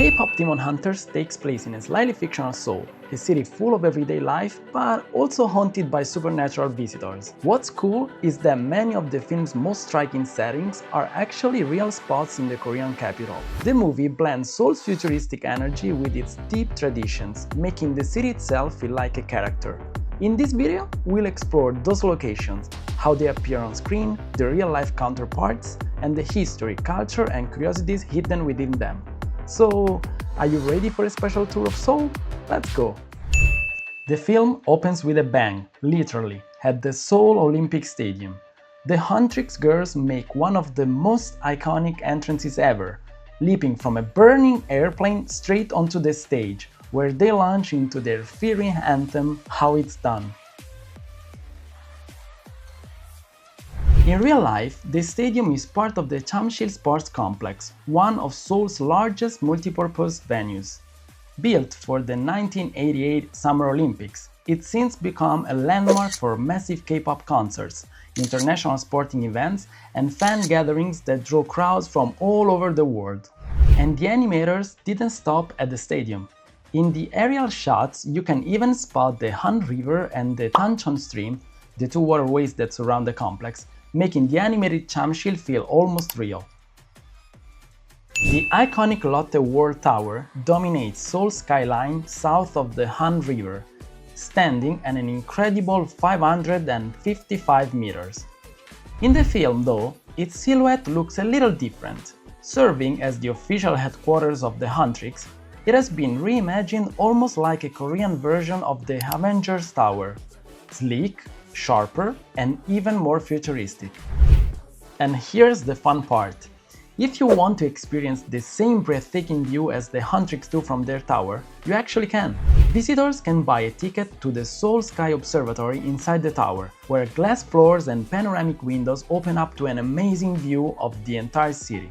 K-pop Demon Hunters takes place in a slightly fictional Seoul, a city full of everyday life, but also haunted by supernatural visitors. What's cool is that many of the film's most striking settings are actually real spots in the Korean capital. The movie blends Seoul's futuristic energy with its deep traditions, making the city itself feel like a character. In this video, we'll explore those locations, how they appear on screen, their real-life counterparts, and the history, culture, and curiosities hidden within them. So, are you ready for a special tour of Seoul? Let's go! The film opens with a bang, literally, at the Seoul Olympic Stadium. The Huntrix girls make one of the most iconic entrances ever, leaping from a burning airplane straight onto the stage, where they launch into their fiery anthem, How It's Done. In real life, the stadium is part of the Jamsil Sports Complex, one of Seoul's largest multipurpose venues. Built for the 1988 Summer Olympics, it's since become a landmark for massive K-pop concerts, international sporting events, and fan gatherings that draw crowds from all over the world. And the animators didn't stop at the stadium. In the aerial shots, you can even spot the Han River and the Tancheon Stream, the two waterways that surround the complex, making the animated Jamsil feel almost real. The iconic Lotte World Tower dominates Seoul's skyline south of the Han River, standing at an incredible 555 meters. In the film, though, its silhouette looks a little different. Serving as the official headquarters of the Huntrix, it has been reimagined almost like a Korean version of the Avengers Tower. Sleek, sharper, and even more futuristic. And here's the fun part. If you want to experience the same breathtaking view as the Huntrix do from their tower, you actually can. Visitors can buy a ticket to the Seoul Sky Observatory inside the tower, where glass floors and panoramic windows open up to an amazing view of the entire city.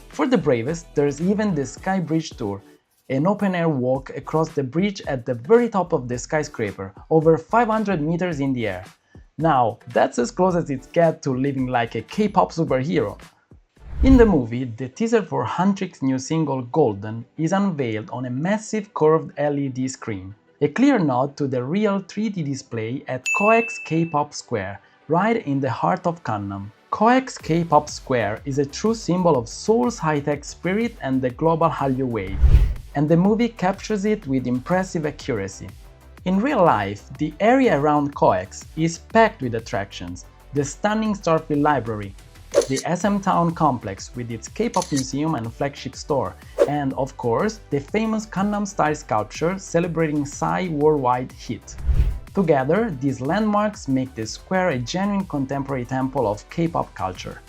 For the bravest, there's even the Sky Bridge Tour, an open-air walk across the bridge at the very top of the skyscraper, over 500 meters in the air. Now, that's as close as it gets to living like a K-pop superhero. In the movie, the teaser for Huntrix's new single Golden is unveiled on a massive curved LED screen, a clear nod to the real 3D display at COEX K-pop Square, right in the heart of Gangnam. COEX K-pop Square is a true symbol of Seoul's high-tech spirit and the global Hallyu wave, and the movie captures it with impressive accuracy. In real life, the area around COEX is packed with attractions: the stunning Starfield Library, the SM Town complex with its K-pop museum and flagship store, and of course, the famous Gangnam-style sculpture celebrating Psy worldwide hit. Together, these landmarks make the square a genuine contemporary temple of K-pop culture.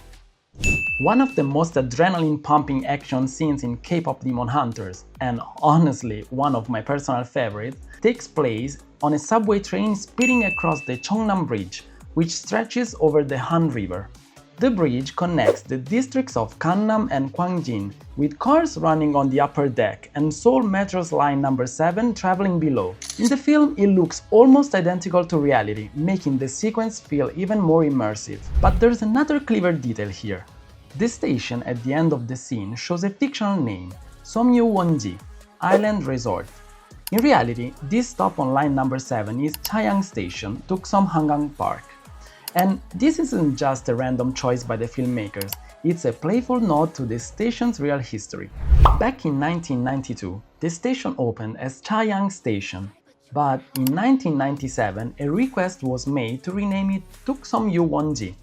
One of the most adrenaline-pumping action scenes in K-pop Demon Hunters, and honestly one of my personal favorites, takes place on a subway train speeding across the Cheongdam Bridge, which stretches over the Han River. The bridge connects the districts of Gangnam and Gwangjin, with cars running on the upper deck and Seoul Metro's line number 7 traveling below. In the film, it looks almost identical to reality, making the sequence feel even more immersive. But there's another clever detail here. The station at the end of the scene shows a fictional name, Somyu-wonji, Island Resort. In reality, this stop on line number 7 is Chayang Station, Tuksom Hangang Park. And this isn't just a random choice by the filmmakers, it's a playful nod to the station's real history. Back in 1992, the station opened as Chayang Station, but in 1997 a request was made to rename it Tuksom-yu-wonji,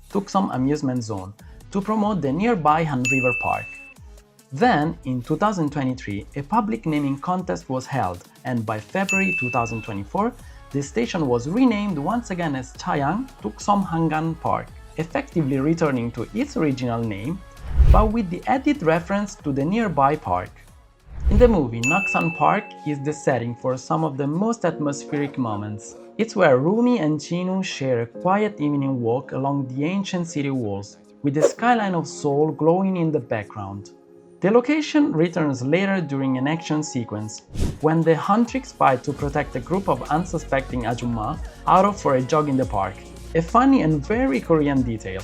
Tuksom Amusement Zone, to promote the nearby Han River Park. Then, in 2023, a public naming contest was held, and by February 2024, the station was renamed once again as Chayang Tuksom Hangang Park, effectively returning to its original name, but with the added reference to the nearby park. In the movie, Naksan Park is the setting for some of the most atmospheric moments. It's where Rumi and Chinu share a quiet evening walk along the ancient city walls, with the skyline of Seoul glowing in the background. The location returns later during an action sequence, when the Huntrix fight to protect a group of unsuspecting Ajumma out for a jog in the park, a funny and very Korean detail.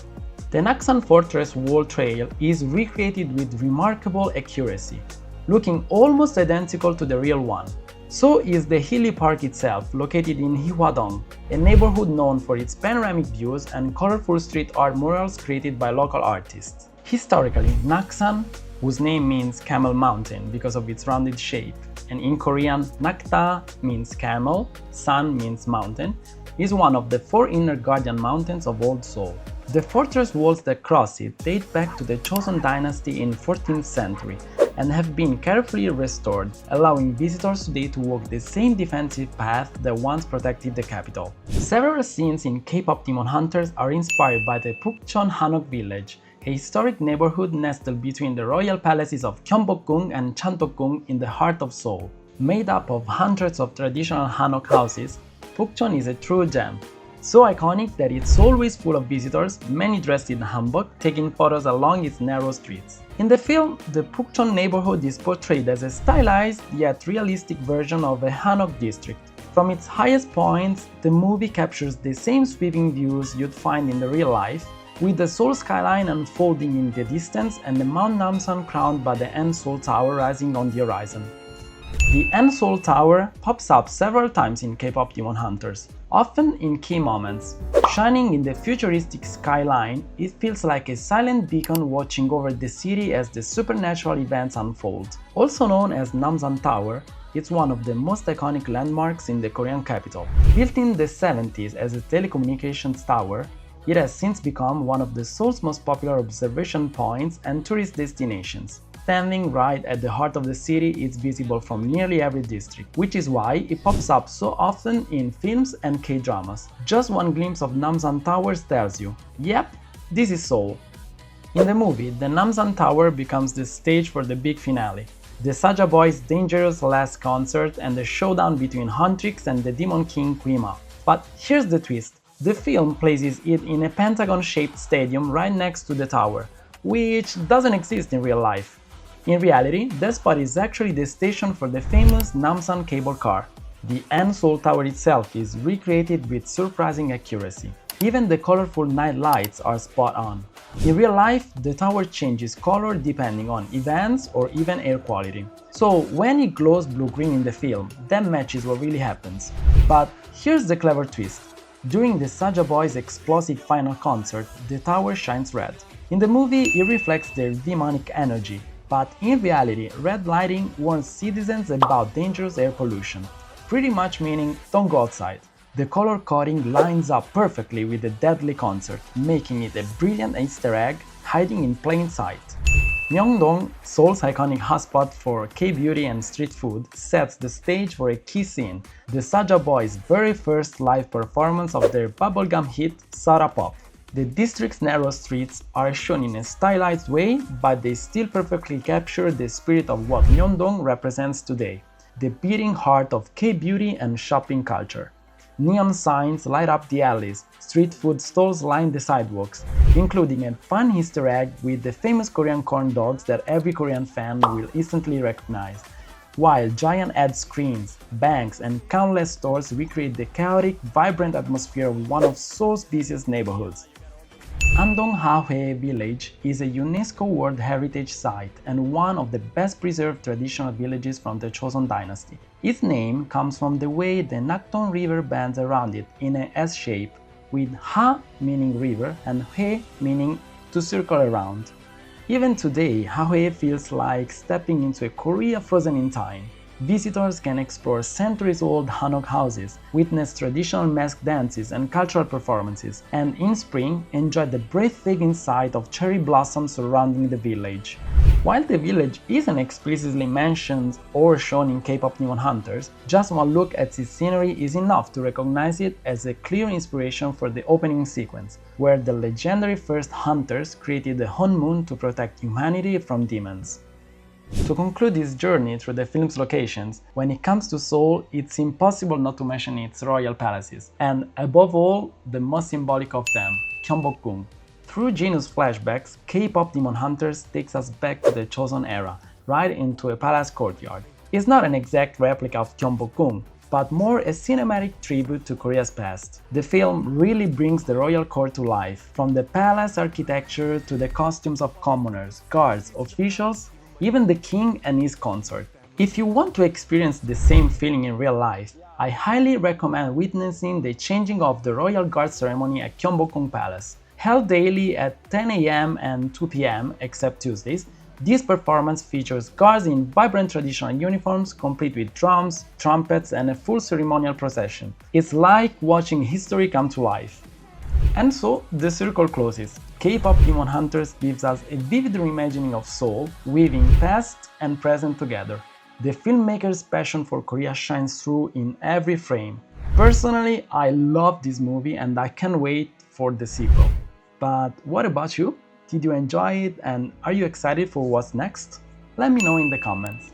The Naksan Fortress Wall Trail is recreated with remarkable accuracy. looking almost identical to the real one. So is the hilly park itself, located in Hwadong, a neighborhood known for its panoramic views and colorful street art murals created by local artists. Historically, Naksan, whose name means camel mountain because of its rounded shape, and in Korean, Nakta means camel, San means mountain, is one of the 4 inner guardian mountains of Old Seoul. The fortress walls that cross it date back to the Joseon dynasty in 14th century and have been carefully restored, allowing visitors today to walk the same defensive path that once protected the capital. Several scenes in Kpop Demon Hunters are inspired by the Bukchon Hanok village, a historic neighborhood nestled between the royal palaces of Gyeongbokgung and Cheongdam in the heart of Seoul. Made up of hundreds of traditional Hanok houses, Bukchon is a true gem. So iconic that it's always full of visitors, many dressed in hanbok, taking photos along its narrow streets. In the film, the Bukchon neighborhood is portrayed as a stylized yet realistic version of a Hanok district. From its highest points, the movie captures the same sweeping views you'd find in the real life, with the Seoul skyline unfolding in the distance and the Mount Namsan crowned by the Seoul Tower rising on the horizon. The Seoul Tower pops up several times in Kpop Demon Hunters, often in key moments. Shining in the futuristic skyline, it feels like a silent beacon watching over the city as the supernatural events unfold. Also known as Namsan Tower, it's one of the most iconic landmarks in the Korean capital. Built in the 70s as a telecommunications tower, it has since become one of the Seoul's most popular observation points and tourist destinations. Standing right at the heart of the city, it's visible from nearly every district, which is why it pops up so often in films and K-dramas. Just one glimpse of Namsan Towers tells you, yep, this is Seoul. In the movie, the Namsan Tower becomes the stage for the big finale, the Saja Boys' dangerous last concert and the showdown between Huntrix and the Demon King Guima. But here's the twist. The film places it in a pentagon-shaped stadium right next to the tower, which doesn't exist in real life. In reality, that spot is actually the station for the famous Namsan cable car. The Seoul Tower itself is recreated with surprising accuracy. Even the colorful night lights are spot on. In real life, the tower changes color depending on events or even air quality. So when it glows blue-green in the film, that matches what really happens. But here's the clever twist. During the Saja Boys' explosive final concert, the tower shines red. In the movie, it reflects their demonic energy. But in reality, red lighting warns citizens about dangerous air pollution, pretty much meaning don't go outside. The color coding lines up perfectly with the deadly concert, making it a brilliant Easter egg hiding in plain sight. Myeong-dong, Seoul's iconic hotspot for K-beauty and street food, sets the stage for a key scene, the Saja Boys' very first live performance of their bubblegum hit Sara Pop. The district's narrow streets are shown in a stylized way, but they still perfectly capture the spirit of what Myeong-dong represents today, the beating heart of K-beauty and shopping culture. Neon signs light up the alleys, street food stalls line the sidewalks, including a fun Easter egg with the famous Korean corn dogs that every Korean fan will instantly recognize, while giant ad screens, banks, and countless stores recreate the chaotic, vibrant atmosphere of one of Seoul's busiest neighborhoods. Andong Hahoe village is a UNESCO World Heritage Site and one of the best preserved traditional villages from the Joseon dynasty. Its name comes from the way the Nakdong River bends around it in an S shape, with Ha meaning river and Hoe meaning to circle around. Even today, Hahoe feels like stepping into a Korea frozen in time. Visitors can explore centuries-old Hanok houses, witness traditional mask dances and cultural performances, and in spring, enjoy the breathtaking sight of cherry blossoms surrounding the village. While the village isn't explicitly mentioned or shown in Kpop Demon Hunters, just one look at its scenery is enough to recognize it as a clear inspiration for the opening sequence, where the legendary first hunters created the Honmun to protect humanity from demons. To conclude this journey through the film's locations, when it comes to Seoul, it's impossible not to mention its royal palaces, and above all, the most symbolic of them, Gyeongbokgung. Through genius flashbacks, Kpop Demon Hunters takes us back to the Joseon era, right into a palace courtyard. It's not an exact replica of Gyeongbokgung, but more a cinematic tribute to Korea's past. The film really brings the royal court to life, from the palace architecture to the costumes of commoners, guards, officials. even the king and his consort. If you want to experience the same feeling in real life, I highly recommend witnessing the changing of the Royal Guard ceremony at Gyeongbokgung Palace. Held daily at 10 a.m. and 2 p.m. except Tuesdays, this performance features guards in vibrant traditional uniforms, complete with drums, trumpets, and a full ceremonial procession. It's like watching history come to life. And so, the circle closes. K-pop Demon Hunters gives us a vivid reimagining of Seoul, weaving past and present together. The filmmaker's passion for Korea shines through in every frame. Personally, I love this movie and I can't wait for the sequel. But what about you? Did you enjoy it and are you excited for what's next? Let me know in the comments.